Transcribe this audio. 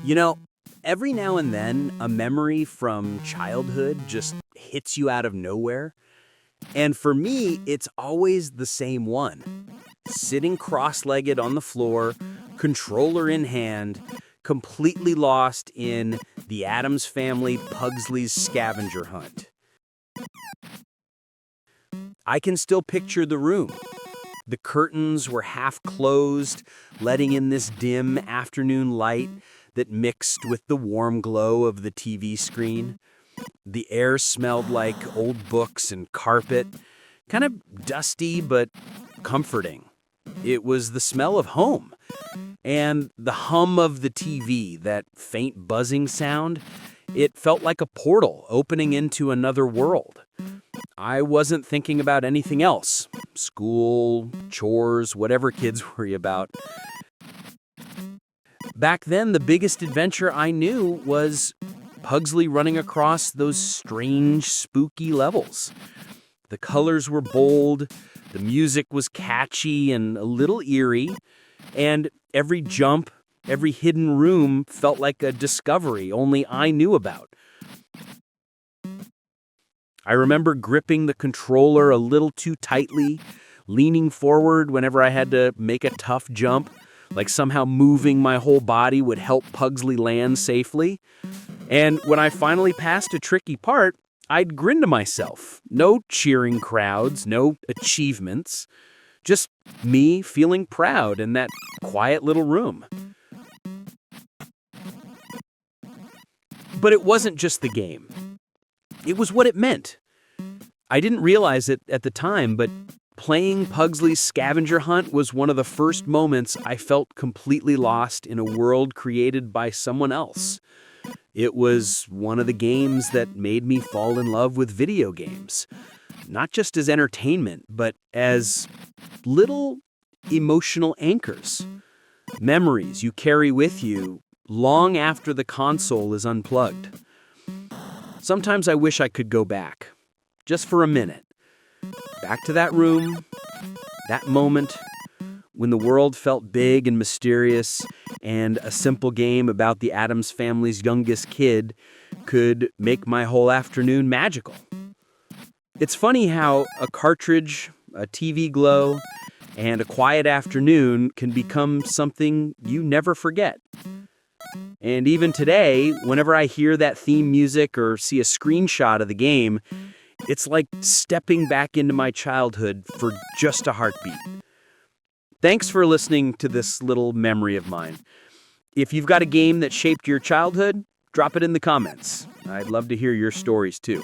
You know, every now and then, a memory from childhood just hits you out of nowhere. And for me, it's always the same one. Sitting cross-legged on the floor, controller in hand, completely lost in the Addams Family Pugsley'S Scavenger Hunt. I can still picture the room. The curtains were half closed, letting in this dim afternoon light that mixed with the warm glow of the TV screen. The air smelled like old books and carpet, kind of dusty but comforting. It was the smell of home. And the hum of the TV, that faint buzzing sound, it felt like a portal opening into another world. I wasn't thinking about anything else. School, chores, whatever kids worry about. Back then, the biggest adventure I knew was Pugsley running across those strange, spooky levels. The colors were bold, the music was catchy and a little eerie, and every jump, every hidden room felt like a discovery only I knew about. I remember gripping the controller a little too tightly, leaning forward whenever I had to make a tough jump, like somehow moving my whole body would help Pugsley land safely. And when I finally passed a tricky part, I'd grin to myself. No cheering crowds, no achievements, just me feeling proud in that quiet little room. But it wasn't just the game. It was what it meant. I didn't realize it at the time, but playing Pugsley's Scavenger Hunt was one of the first moments I felt completely lost in a world created by someone else. It was one of the games that made me fall in love with video games, not just as entertainment, but as little emotional anchors, memories you carry with you long after the console is unplugged. Sometimes I wish I could go back, just for a minute, back to that room, that moment when the world felt big and mysterious and a simple game about the Addams family's youngest kid could make my whole afternoon magical. It's funny how a cartridge, a TV glow, and a quiet afternoon can become something you never forget. And even today, whenever I hear that theme music or see a screenshot of the game, it's like stepping back into my childhood for just a heartbeat. Thanks for listening to this little memory of mine. If you've got a game that shaped your childhood, drop it in the comments. I'd love to hear your stories too.